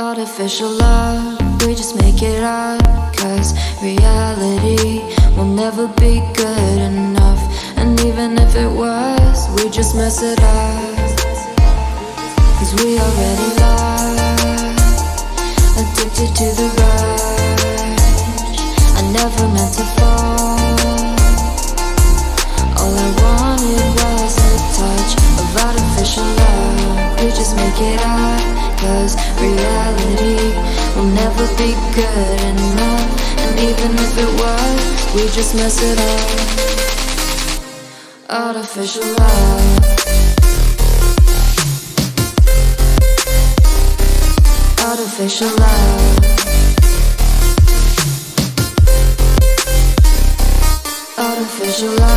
Artificial love, we just make it up. Cause reality will never be good enough. And even if it was, we just mess it up. Cause we already lost, addicted to the rush. I never meant to fall. All I wanted was a touch of artificial love. We just make it up. Cause reality will never be good enough. And even if it was, we just mess it up. Artificial love. Artificial love. Artificial love.